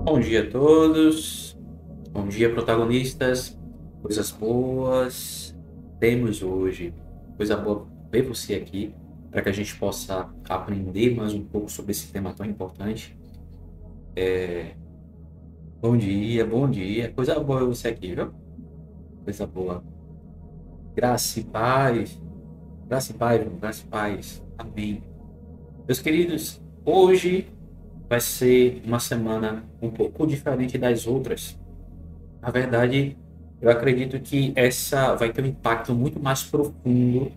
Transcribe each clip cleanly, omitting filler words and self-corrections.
Bom dia a todos, bom dia protagonistas, coisas boas temos hoje, coisa boa ver você aqui para que a gente possa aprender mais um pouco sobre esse tema tão importante. Bom dia, coisa boa ver você aqui, viu? Coisa boa. Graça e paz, graça e paz, irmão, graça e paz, amém. Meus queridos, hoje vai ser uma semana um pouco diferente das outras. Na verdade, eu acredito que essa vai ter um impacto muito mais profundo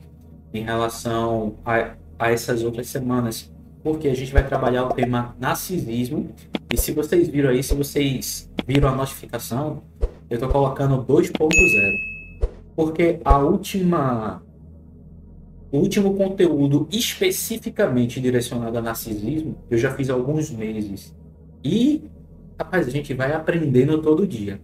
em relação a essas outras semanas, porque a gente vai trabalhar o tema narcisismo. E se vocês viram aí, se vocês viram a notificação, eu estou colocando 2.0, porque o último conteúdo especificamente direcionado a narcisismo, eu já fiz há alguns meses. E, rapaz, a gente vai aprendendo todo dia.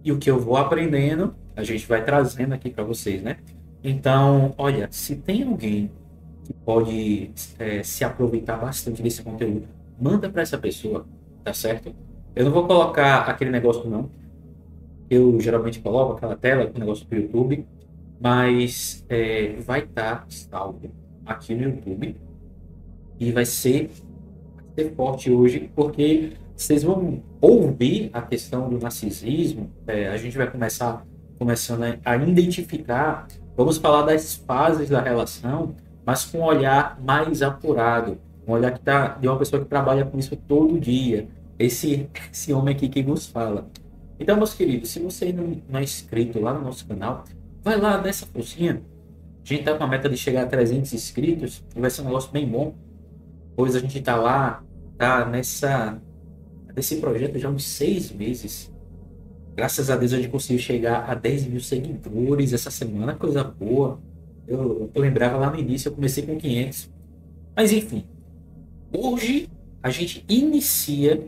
E o que eu vou aprendendo, a gente vai trazendo aqui para vocês, né? Então, olha, se tem alguém que pode se aproveitar bastante desse conteúdo, manda para essa pessoa, tá certo? Eu não vou colocar aquele negócio, não. Eu geralmente coloco aquela tela, aquele negócio do YouTube, mas vai estar salvo aqui no YouTube e vai ser forte hoje, porque vocês vão ouvir a questão do narcisismo. A gente vai começando a identificar, vamos falar das fases da relação, mas com um olhar mais apurado, um olhar que tá de uma pessoa que trabalha com isso todo dia, esse homem aqui que nos fala. Então, meus queridos, se você não é inscrito lá no nosso canal, vai lá, dá essa forcinha. A gente tá com a meta de chegar a 300 inscritos e vai ser um negócio bem bom, pois a gente tá lá, tá nesse projeto já há uns 6 meses. Graças a Deus a gente conseguiu chegar a 10 mil seguidores essa semana, coisa boa. Eu lembrava lá no início, eu comecei com 500. Mas enfim, hoje a gente inicia,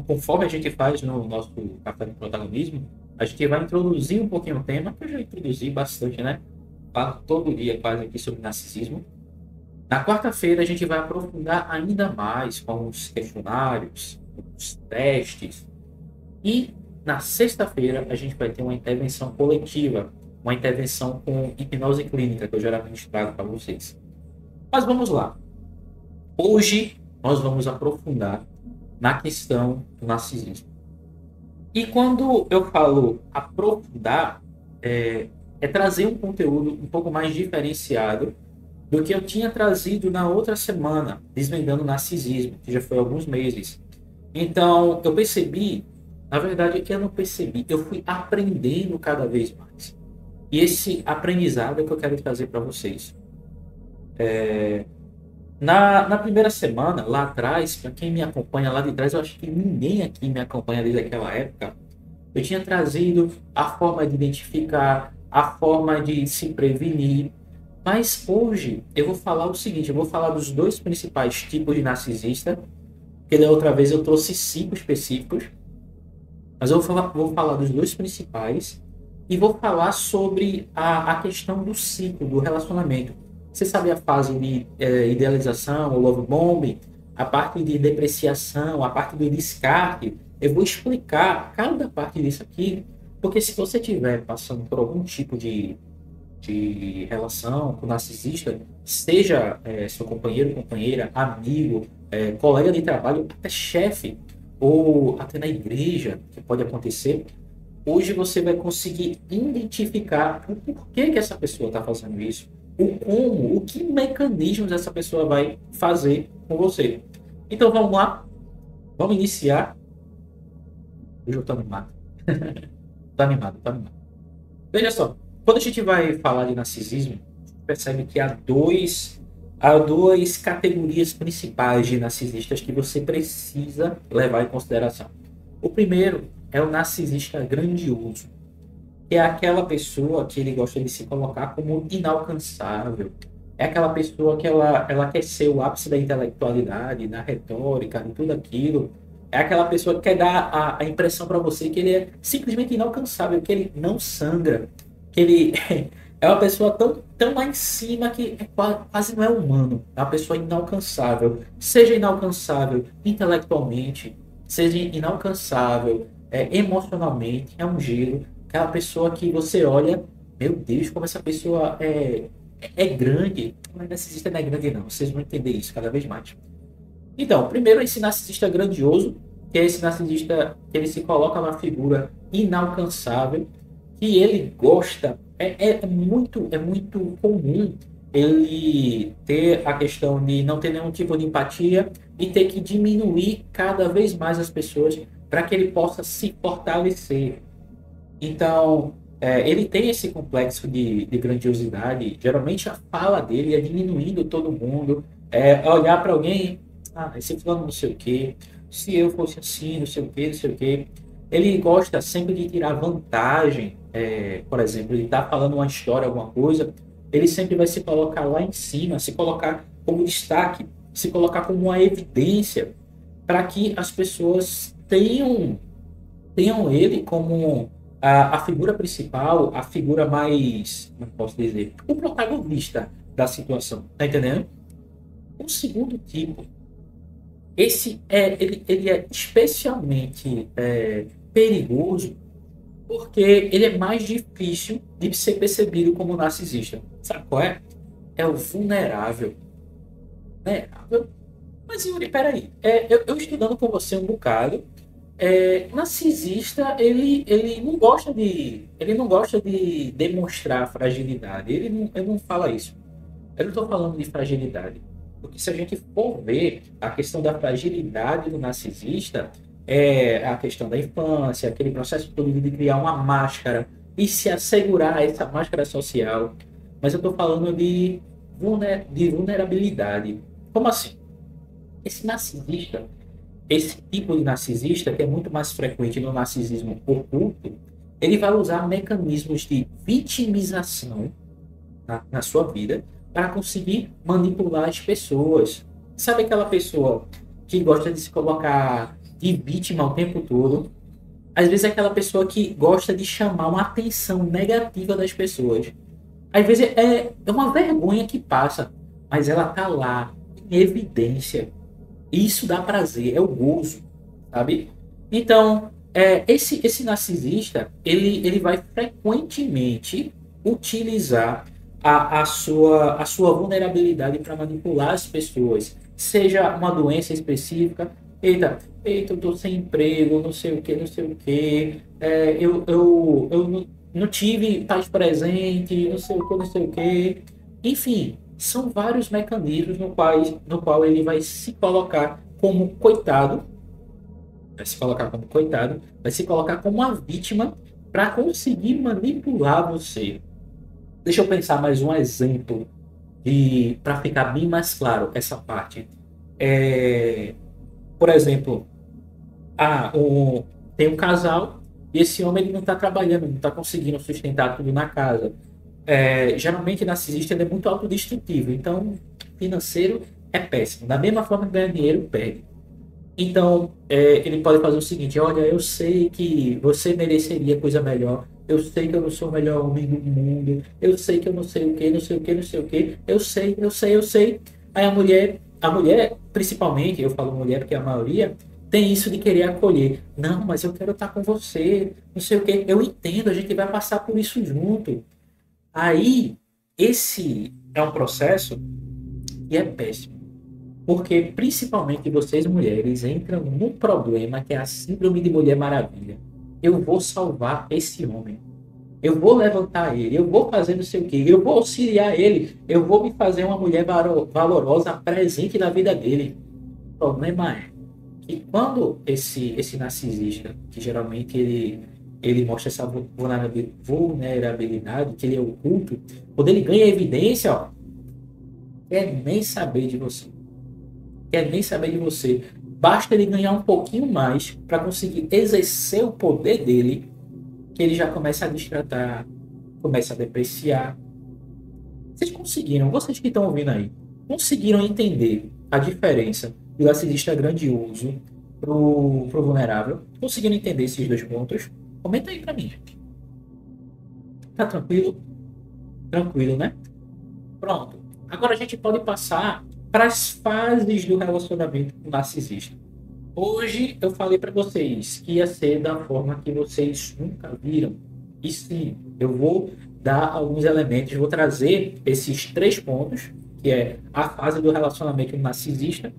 conforme a gente faz no nosso Café do Protagonismo, a gente vai introduzir um pouquinho o tema, que eu já introduzi bastante, né? Falo todo dia quase aqui sobre narcisismo. Na quarta-feira a gente vai aprofundar ainda mais com os questionários, os testes. E na sexta-feira a gente vai ter uma intervenção coletiva, uma intervenção com hipnose clínica, que eu geralmente trago para vocês. Mas vamos lá. Hoje nós vamos aprofundar na questão do narcisismo. E quando eu falo aprofundar, é trazer um conteúdo um pouco mais diferenciado do que eu tinha trazido na outra semana, desvendando o narcisismo, que já foi há alguns meses. Então, eu percebi, na verdade, que eu não percebi, eu fui aprendendo cada vez mais. E esse aprendizado é que eu quero trazer para vocês. Na primeira semana, lá atrás, para quem me acompanha lá de trás, eu acho que ninguém aqui me acompanha desde aquela época, eu tinha trazido a forma de identificar, a forma de se prevenir. Mas hoje eu vou falar o seguinte, eu vou falar dos dois principais tipos de narcisista, que da outra vez eu trouxe 5 específicos, mas eu vou falar dos dois principais e vou falar sobre a questão do ciclo, do relacionamento. Você sabe a fase de idealização, o love bombing, a parte de depreciação, a parte do descarte. Eu vou explicar cada parte disso aqui, porque se você estiver passando por algum tipo de relação com o narcisista, seja seu companheiro, companheira, amigo, colega de trabalho, até chefe, ou até na igreja, que pode acontecer, hoje você vai conseguir identificar o porquê que essa pessoa está fazendo isso, o como, o que mecanismos essa pessoa vai fazer com você. Então vamos lá, vamos iniciar. Hoje eu estou animado. Tô animado, tô animado. Veja só, quando a gente vai falar de narcisismo, percebe que há duas categorias principais de narcisistas que você precisa levar em consideração. O primeiro é o narcisista grandioso, que é aquela pessoa que ele gosta de se colocar como inalcançável. É aquela pessoa que ela quer ser o ápice da intelectualidade, da retórica, de tudo aquilo. É aquela pessoa que quer dar a impressão para você que ele é simplesmente inalcançável, que ele não sangra, que ele é uma pessoa tão lá em cima que quase não é humano. É uma pessoa inalcançável. Seja inalcançável intelectualmente, seja inalcançável, emocionalmente, é um gelo. Aquela pessoa que você olha, meu Deus, como essa pessoa é grande. Mas narcisista não é grande, não. Vocês vão entender isso cada vez mais. Então, primeiro, esse narcisista grandioso, que é esse narcisista que ele se coloca na figura inalcançável, que ele gosta. É muito comum ele ter a questão de não ter nenhum tipo de empatia e ter que diminuir cada vez mais as pessoas para que ele possa se fortalecer. Então, ele tem esse complexo de grandiosidade. Geralmente a fala dele é diminuindo todo mundo, olhar para alguém, esse fulano não sei o quê, se eu fosse assim, não sei o quê, não sei o quê. Ele gosta sempre de tirar vantagem. Por exemplo, ele está falando uma história, alguma coisa, ele sempre vai se colocar lá em cima, se colocar como destaque, se colocar como uma evidência para que as pessoas tenham ele como a figura principal, a figura mais, como posso dizer, o protagonista da situação. Tá entendendo? O segundo tipo, ele é especialmente perigoso porque ele é mais difícil de ser percebido como narcisista. Sabe qual é? É o vulnerável. Vulnerável? Mas Yuri, peraí. Eu estudando com você um bocado, narcisista, ele não gosta de demonstrar fragilidade. Ele não fala isso. Eu não estou falando de fragilidade. Porque se a gente for ver a questão da fragilidade do narcisista, é a questão da infância, aquele processo todo de criar uma máscara e se assegurar essa máscara social. Mas eu estou falando de vulnerabilidade. Como assim? Esse narcisista, esse tipo de narcisista, que é muito mais frequente no narcisismo oculto, ele vai usar mecanismos de vitimização na sua vida para conseguir manipular as pessoas. Sabe aquela pessoa que gosta de se colocar de vítima o tempo todo? Às vezes é aquela pessoa que gosta de chamar uma atenção negativa das pessoas. Às vezes é uma vergonha que passa, mas ela tá lá, em evidência. Isso dá prazer, é o gozo, sabe? Então, esse narcisista, ele vai frequentemente utilizar a sua vulnerabilidade para manipular as pessoas. Seja uma doença específica, eita, eu tô sem emprego, não sei o que, não sei o que, eu não tive paz presente, não sei o que, não sei o que. Enfim, são vários mecanismos no qual ele vai se colocar como coitado, vai se colocar como uma vítima para conseguir manipular você. Deixa eu pensar mais um exemplo para ficar bem mais claro essa parte. É, por exemplo, tem um casal e esse homem ele não está trabalhando, não está conseguindo sustentar tudo na casa. Geralmente narcisista ele é muito autodestrutivo, então financeiro é péssimo. Da mesma forma que ganha dinheiro, perde. Então, ele pode fazer o seguinte: olha, eu sei que você mereceria coisa melhor. Eu sei que eu não sou o melhor homem do mundo. Eu sei que eu não sei o que, não sei o que, não sei o que. Eu sei, eu sei, eu sei. Aí a mulher, principalmente, eu falo mulher porque a maioria tem isso de querer acolher. Não, mas eu quero estar com você, não sei o que. Eu entendo, a gente vai passar por isso junto. Aí, esse é um processo que é péssimo. Porque, principalmente vocês mulheres, entram num problema que é a síndrome de Mulher Maravilha. Eu vou salvar esse homem. Eu vou levantar ele. Eu vou fazer não sei o quê. Eu vou auxiliar ele. Eu vou me fazer uma mulher valorosa, presente na vida dele. O problema é que quando esse narcisista, que geralmente ele mostra essa vulnerabilidade, que ele é oculto, quando ele ganha evidência, ó, quer nem saber de você. Quer nem saber de você. Basta ele ganhar um pouquinho mais para conseguir exercer o poder dele, que ele já começa a destratar, começa a depreciar. Vocês que estão ouvindo aí, conseguiram entender a diferença do narcisista grandioso pro vulnerável? Conseguiram entender esses dois pontos? Comenta aí para mim, gente. Tá tranquilo? Tranquilo, né? Pronto. Agora a gente pode passar para as fases do relacionamento com o narcisista. Hoje eu falei para vocês que ia ser da forma que vocês nunca viram. E sim, eu vou dar alguns elementos, vou trazer esses 3 pontos, que é a fase do relacionamento narcisista,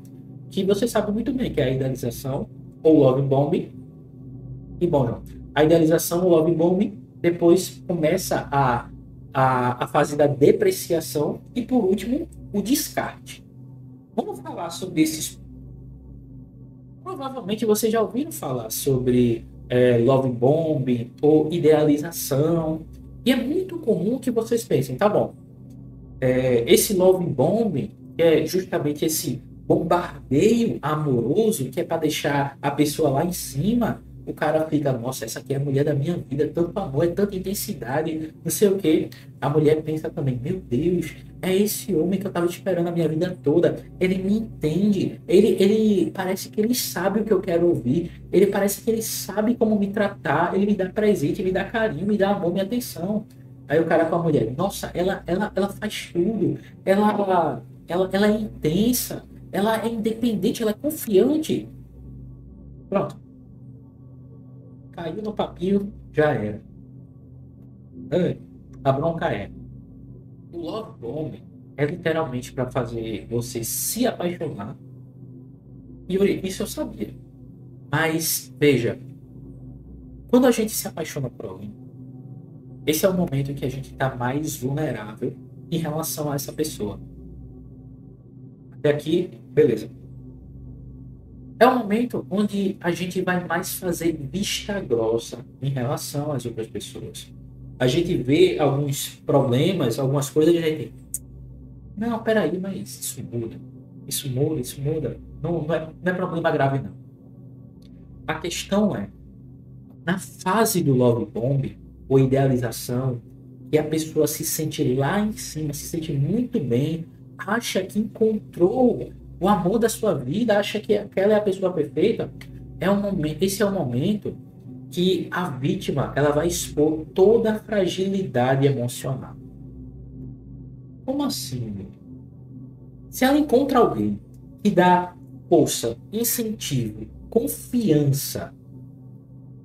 que você sabe muito bem, que é a idealização ou love bombing. E bom, João, a idealização, o love bombing, depois começa a fase da depreciação e, por último, o descarte. Vamos falar sobre esses. Provavelmente vocês já ouviram falar sobre love bombing ou idealização. E é muito comum que vocês pensem, tá bom, esse love bombing é justamente esse bombardeio amoroso que é para deixar a pessoa lá em cima. O cara fica, nossa, essa aqui é a mulher da minha vida, tanto amor, é tanta intensidade, não sei o quê. A mulher pensa também, meu Deus, é esse homem que eu tava esperando a minha vida toda. Ele me entende, ele parece que ele sabe o que eu quero ouvir, ele parece que ele sabe como me tratar, ele me dá presente, me dá carinho, me dá amor, minha atenção. Aí o cara com a mulher, nossa, ela faz tudo, ela é intensa, ela é independente, ela é confiante. Pronto, caiu no papinho, já era. É, a bronca é, o love bombing é literalmente para fazer você se apaixonar. E isso eu sabia. Mas, veja, quando a gente se apaixona por alguém, esse é o momento em que a gente está mais vulnerável em relação a essa pessoa. Até aqui, beleza. É o momento onde a gente vai mais fazer vista grossa em relação às outras pessoas. A gente vê alguns problemas, algumas coisas, e a gente, não, peraí, mas isso muda. Isso muda, isso muda. Não é problema grave, não. A questão é, na fase do love bomb, ou idealização, que a pessoa se sente lá em cima, se sente muito bem, acha que encontrou o amor da sua vida, acha que aquela é a pessoa perfeita, esse é o momento que a vítima ela vai expor toda a fragilidade emocional. Como assim? Se ela encontra alguém que dá força, incentivo, confiança,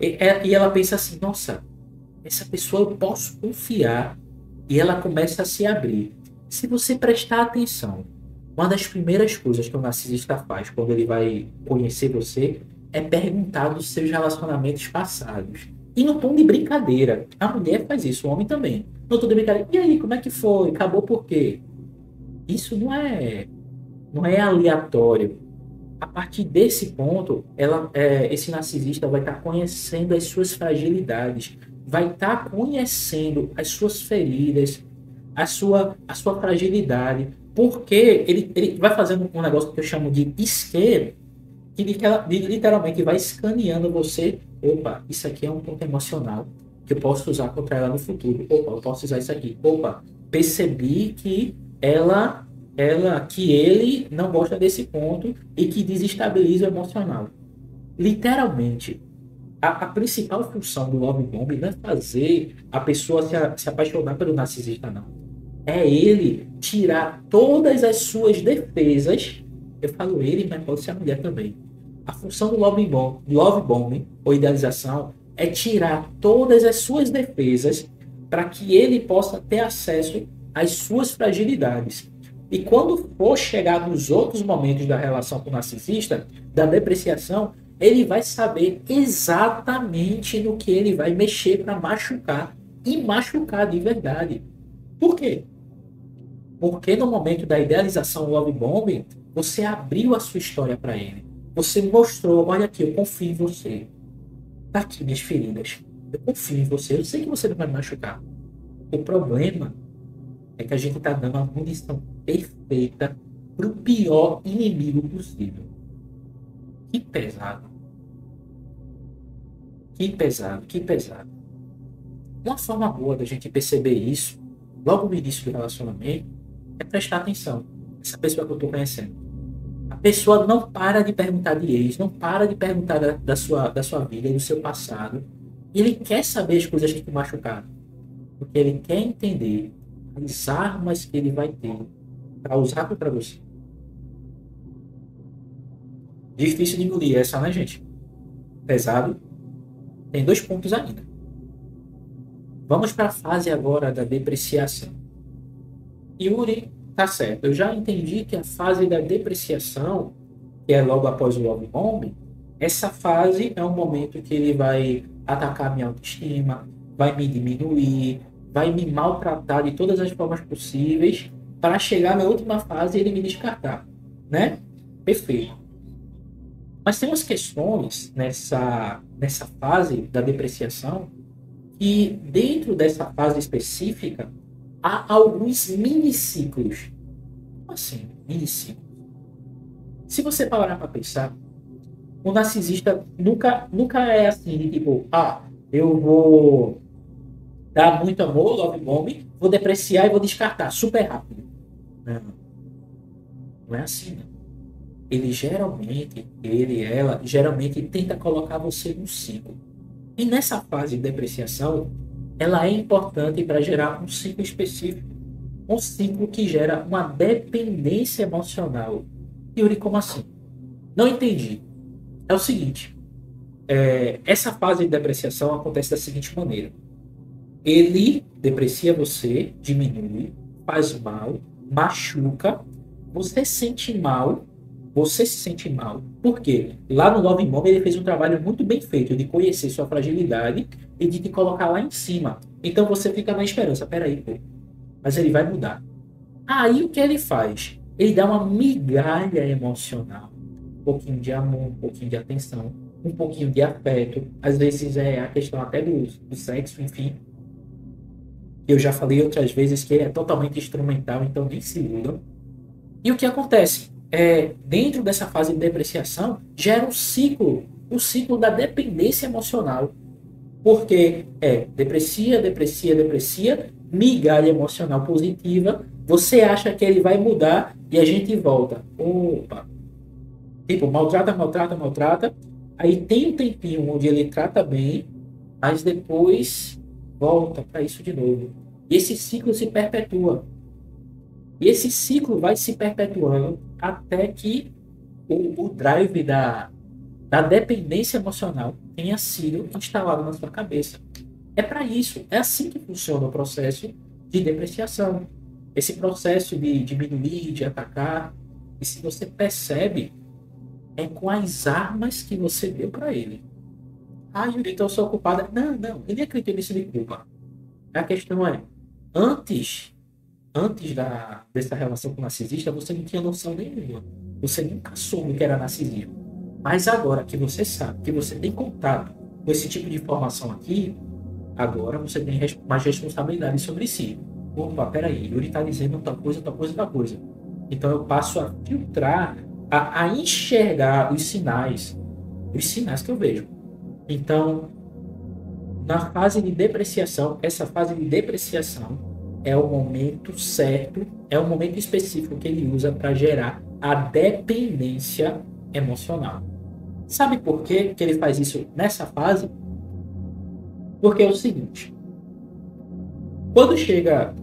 e ela pensa assim, nossa, essa pessoa eu posso confiar, e ela começa a se abrir. Se você prestar atenção, uma das primeiras coisas que o narcisista faz quando ele vai conhecer você é perguntar dos seus relacionamentos passados. E no tom de brincadeira. A mulher faz isso, o homem também. No tom de brincadeira. E aí, como é que foi? Acabou por quê? Isso não é aleatório. A partir desse ponto, esse narcisista vai estar conhecendo as suas fragilidades, vai estar conhecendo as suas feridas, a sua fragilidade, porque ele vai fazendo um negócio que eu chamo de esquema, que literalmente vai escaneando você. Opa, isso aqui é um ponto emocional que eu posso usar contra ela no futuro. Opa, eu posso usar isso aqui. Opa, percebi que que ele não gosta desse ponto e que desestabiliza o emocional. Literalmente, a principal função do love bomb não é fazer a pessoa se apaixonar pelo narcisista, não. É ele tirar todas as suas defesas. Eu falo ele, mas pode ser a mulher também. A função do love bombing ou idealização é tirar todas as suas defesas para que ele possa ter acesso às suas fragilidades. E quando for chegar nos outros momentos da relação com o narcisista, da depreciação, ele vai saber exatamente no que ele vai mexer para machucar e machucar de verdade. Por quê? Porque no momento da idealização love bombing, você abriu a sua história para ele. Você mostrou, olha aqui, eu confio em você. Tá aqui minhas feridas. Eu confio em você. Eu sei que você não vai me machucar. O problema é que a gente está dando a munição perfeita para o pior inimigo possível. Que pesado. Que pesado, que pesado. Uma forma boa da gente perceber isso, logo no início do relacionamento, é prestar atenção. Essa pessoa que eu estou conhecendo. A pessoa não para de perguntar de ex, não para de perguntar da sua vida, do seu passado. E ele quer saber as coisas que te machucaram. Porque ele quer entender as armas que ele vai ter para usar contra você. Difícil de engolir essa, né, gente? Pesado. Tem 2 pontos ainda. Vamos para a fase agora da depreciação. Yuri, tá certo. Eu já entendi que a fase da depreciação, que é logo após o love bomb, essa fase é um momento que ele vai atacar a minha autoestima, vai me diminuir, vai me maltratar de todas as formas possíveis para chegar na última fase e ele me descartar, né? Perfeito. Mas tem umas questões nessa fase da depreciação que dentro dessa fase específica há alguns miniciclos. Como assim, miniciclos? Se você parar para pensar, o narcisista nunca é assim, de tipo, eu vou dar muito amor, love bomb, vou depreciar e vou descartar super rápido. Não, não é assim, não. Ela, geralmente tenta colocar você num ciclo. E nessa fase de depreciação, ela é importante para gerar um ciclo específico. Um ciclo que gera uma dependência emocional. Yuri, como assim? Não entendi. É o seguinte, essa fase de depreciação acontece da seguinte maneira. Ele deprecia você, diminui, faz mal, machuca, você se sente mal. Por quê? Lá no Love Bomb ele fez um trabalho muito bem feito de conhecer sua fragilidade e de te colocar lá em cima. Então você fica na esperança, peraí, pô, mas ele vai mudar. Aí o que ele faz? Ele dá uma migalha emocional. Um pouquinho de amor, um pouquinho de atenção, um pouquinho de afeto. Às vezes é a questão até do sexo, enfim. Eu já falei outras vezes que é totalmente instrumental, então nem se iludam. E o que acontece? Dentro dessa fase de depreciação, gera o ciclo da dependência emocional. Porque deprecia, migalha emocional positiva, você acha que ele vai mudar e a gente volta. Opa! Tipo, maltrata. Aí tem um tempinho onde ele trata bem, mas depois volta para isso de novo. E esse ciclo se perpetua. E esse ciclo vai se perpetuando até que o drive da dependência emocional tenha sido instalado na sua cabeça. É para isso, é assim que funciona o processo de depreciação. Esse processo de diminuir, de atacar. E se você percebe, é com as armas que você deu para ele. Yuri, então eu sou culpada. Não, eu nem acredito nisso de culpa. A questão é, antes dessa relação com o narcisista, você não tinha noção nenhuma. Você nunca soube que era narcisismo. Mas agora que você sabe, que você tem contato com esse tipo de informação aqui, agora você tem mais responsabilidade sobre si. Opa, peraí, Yuri está dizendo tal coisa. Então eu passo a filtrar, a enxergar os sinais que eu vejo. Então, na fase de depreciação, essa fase de depreciação é o momento certo, é o momento específico que ele usa para gerar a dependência emocional. Sabe por que ele faz isso nessa fase? Porque é o seguinte, quando chega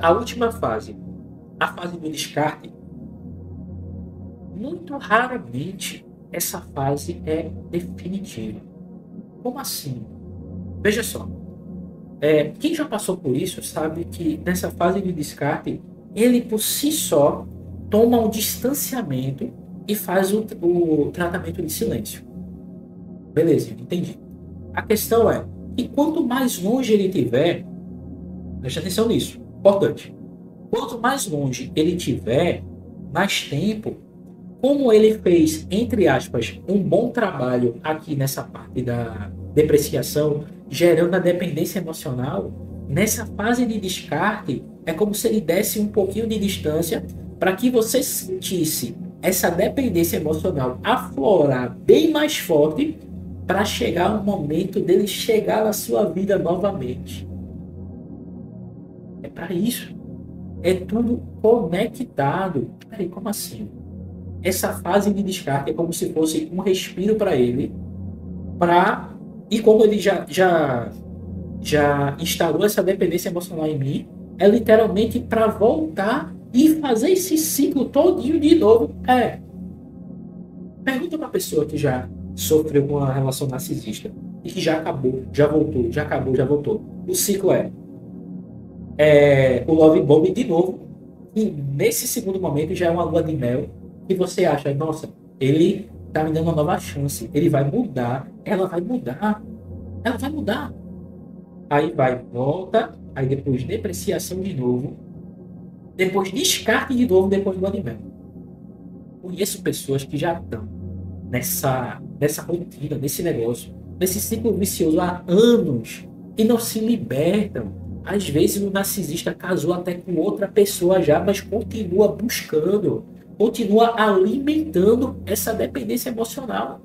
a última fase, a fase do descarte, muito raramente essa fase é definitiva. Como assim? Veja só, quem já passou por isso sabe que nessa fase de descarte, ele por si só toma um distanciamento e faz o tratamento de silêncio. Beleza, entendi. A questão é que quanto mais longe ele tiver, preste atenção nisso, importante. Quanto mais longe ele tiver, mais tempo, como ele fez, entre aspas, um bom trabalho aqui nessa parte da depreciação, gerando a dependência emocional, nessa fase de descarte, é como se ele desse um pouquinho de distância para que você sentisse essa dependência emocional aflorar bem mais forte para chegar o momento dele chegar na sua vida novamente. É para isso. É tudo conectado. Peraí, como assim? Essa fase de descarte é como se fosse um respiro para ele, e como ele já instalou essa dependência emocional em mim, é literalmente para voltar e fazer esse ciclo todinho de novo. Pergunta pra pessoa que já sofreu com uma relação narcisista e que já acabou, já voltou, já acabou, já voltou. O ciclo é o love bomb de novo. E nesse segundo momento já é uma lua de mel e você acha, nossa, ele tá me dando uma nova chance, ele vai mudar, ela vai mudar, ela vai mudar. Aí vai, volta, aí depois depreciação de novo, depois descarte de novo, depois lua de mel. Conheço pessoas que já estão nessa rotina, nesse negócio, nesse ciclo vicioso há anos e não se libertam. Às vezes o narcisista casou até com outra pessoa já, mas continua buscando, continua alimentando essa dependência emocional.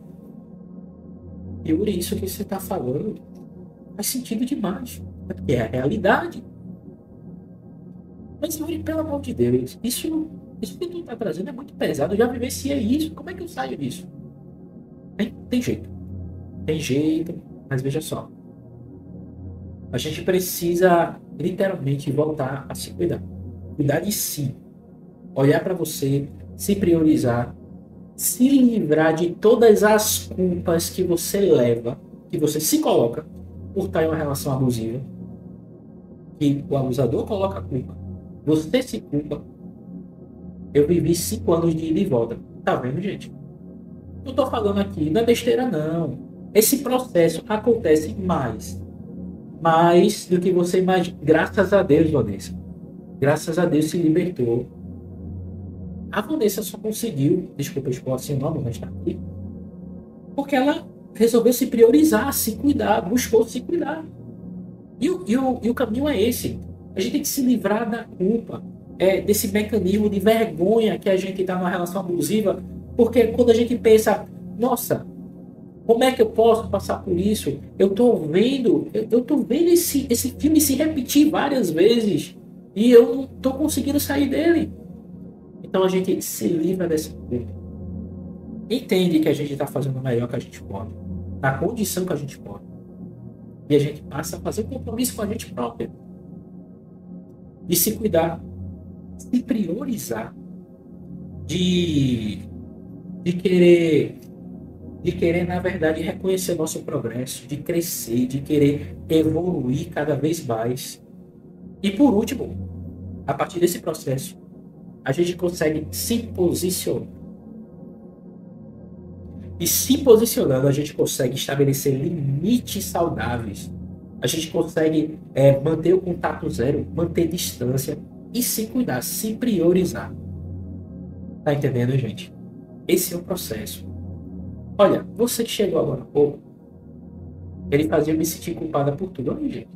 E por isso que você está falando faz sentido demais, porque é a realidade. Mas, Yuri, pelo amor de Deus, isso que tu está trazendo é muito pesado. Eu já vivenciei isso. Como é que eu saio disso? Tem jeito. Tem jeito, mas veja só. A gente precisa literalmente voltar a se cuidar. Cuidar de si. Olhar para você, se priorizar, se livrar de todas as culpas que você leva, que você se coloca por estar em uma relação abusiva. Que o abusador coloca a culpa. Você se culpa. Eu vivi 5 anos de ida e volta. Tá vendo, gente? Não tô falando aqui, não é besteira, não. Esse processo acontece mais do que você imagina. Graças a Deus, Vanessa. Graças a Deus se libertou. A Vanessa só conseguiu, desculpa expor assim o nome, mas tá aqui, porque ela resolveu se priorizar, se cuidar, buscou se cuidar. E o caminho é esse. A gente tem que se livrar da culpa, desse mecanismo de vergonha que a gente está numa relação abusiva, porque quando a gente pensa, nossa, como é que eu posso passar por isso? Eu tô vendo esse filme se repetir várias vezes e eu não tô conseguindo sair dele. Então a gente se livra dessa culpa. Entende que a gente está fazendo o melhor que a gente pode, na condição que a gente pode. E a gente passa a fazer um compromisso com a gente próprio. De se cuidar, se priorizar, de querer, na verdade, reconhecer nosso progresso, de crescer, de querer evoluir cada vez mais. E por último, a partir desse processo, a gente consegue se posicionar. E se posicionando, a gente consegue estabelecer limites saudáveis. A gente consegue manter o contato zero, manter distância e se cuidar, se priorizar. Tá entendendo, gente? Esse é o processo. Olha, você que chegou agora há pouco, ele fazia me sentir culpada por tudo. Olha, gente.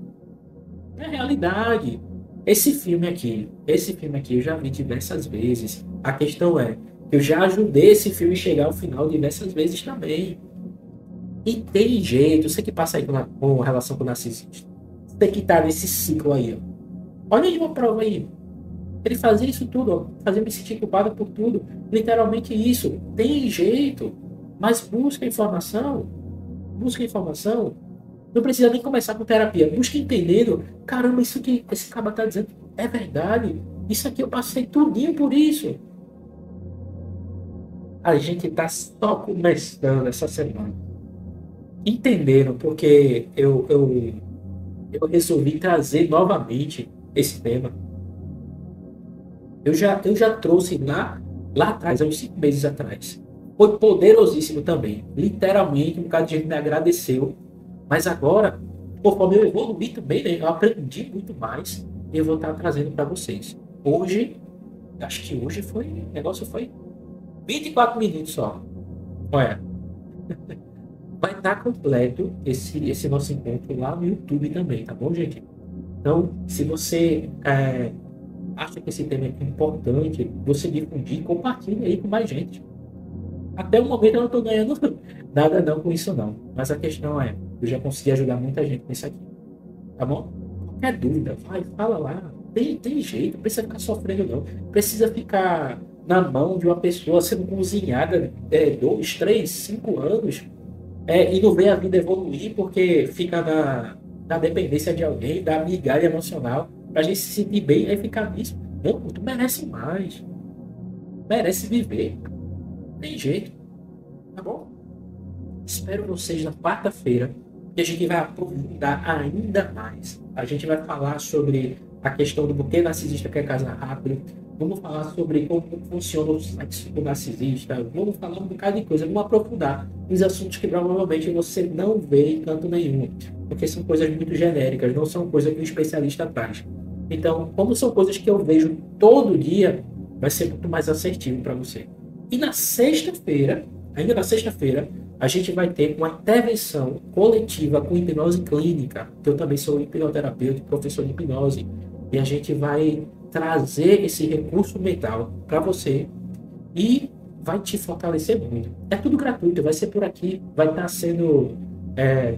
É a realidade. Esse filme aqui eu já vi diversas vezes. A questão é, eu já ajudei esse filme a chegar ao final diversas vezes também. E tem jeito, você que passa aí com relação com o narcisista. Você que tá nesse ciclo aí, ó. Olha aí uma prova aí. Ele fazia isso tudo, ó. Fazia me sentir culpada por tudo. Literalmente isso. Tem jeito. Mas busca informação. Busca informação. Não precisa nem começar com terapia. Busca entendendo. Caramba, isso que esse cara tá dizendo é verdade. Isso aqui eu passei tudinho por isso. A gente tá só começando essa semana. Entenderam porque eu resolvi trazer novamente esse tema. Eu já trouxe lá atrás, há uns 5 meses atrás. Foi poderosíssimo também. Literalmente, um bocado de gente me agradeceu. Mas agora, conforme eu evoluí também, né, eu aprendi muito mais e eu vou estar trazendo para vocês. Hoje, acho que hoje o negócio foi 24 minutos só. Olha, vai estar completo esse nosso encontro lá no YouTube também, tá bom, gente? Então, se você acha que esse tema é importante, você difundir, compartilhe aí com mais gente. Até o momento eu não estou ganhando nada não com isso não. Mas a questão é, eu já consegui ajudar muita gente nisso aqui. Tá bom? Qualquer dúvida, vai, fala lá. Tem jeito, não precisa ficar sofrendo não. Precisa ficar na mão de uma pessoa sendo cozinhada 2, 3, 5 anos e não vê a vida evoluir porque fica na dependência de alguém, da migalha emocional. Pra gente se sentir bem, aí ficar nisso. Pô, tu merece mais. Merece viver. Tem jeito, tá bom? Espero vocês na quarta-feira, que a gente vai aprofundar ainda mais. A gente vai falar sobre a questão do porquê narcisista quer casar rápido. Vamos falar sobre como funciona o sexo do narcisista. Vamos falar um bocado de coisa. Vamos aprofundar os assuntos que provavelmente você não vê em canto nenhum. Porque são coisas muito genéricas, não são coisas que o especialista traz. Então, como são coisas que eu vejo todo dia, vai ser muito mais assertivo para você. E na sexta-feira, ainda na sexta-feira, a gente vai ter uma intervenção coletiva com hipnose clínica, que eu também sou hipnoterapeuta e professor de hipnose, e a gente vai trazer esse recurso mental para você e vai te fortalecer muito. É tudo gratuito, vai ser por aqui, vai estar sendo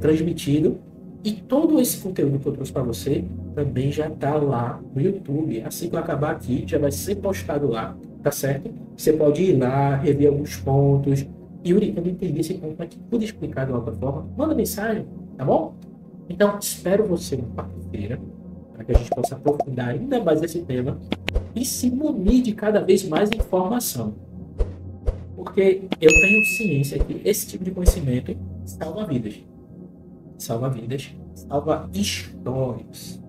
transmitido, e todo esse conteúdo que eu trouxe para você também já está lá no YouTube. Assim que eu acabar aqui, já vai ser postado lá, tá certo? Você pode ir lá, rever alguns pontos. Yuri, eu não entendi esse ponto aqui, tudo explicado de outra forma. Manda mensagem, tá bom? Então, espero você na quarta-feira, para que a gente possa aprofundar ainda mais esse tema e se munir de cada vez mais informação. Porque eu tenho ciência que esse tipo de conhecimento salva vidas. Salva vidas, salva histórias.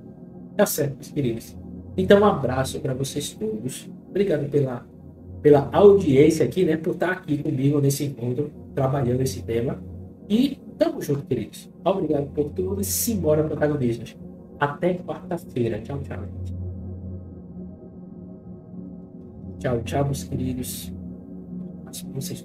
Tá certo, meus queridos? Então, um abraço para vocês todos. Obrigado pela audiência aqui, né? Por estar aqui comigo nesse encontro, trabalhando esse tema. E tamo junto, queridos. Obrigado por tudo e simbora, protagonistas. Até quarta-feira. Tchau, tchau. Tchau, tchau, meus queridos. Mas vocês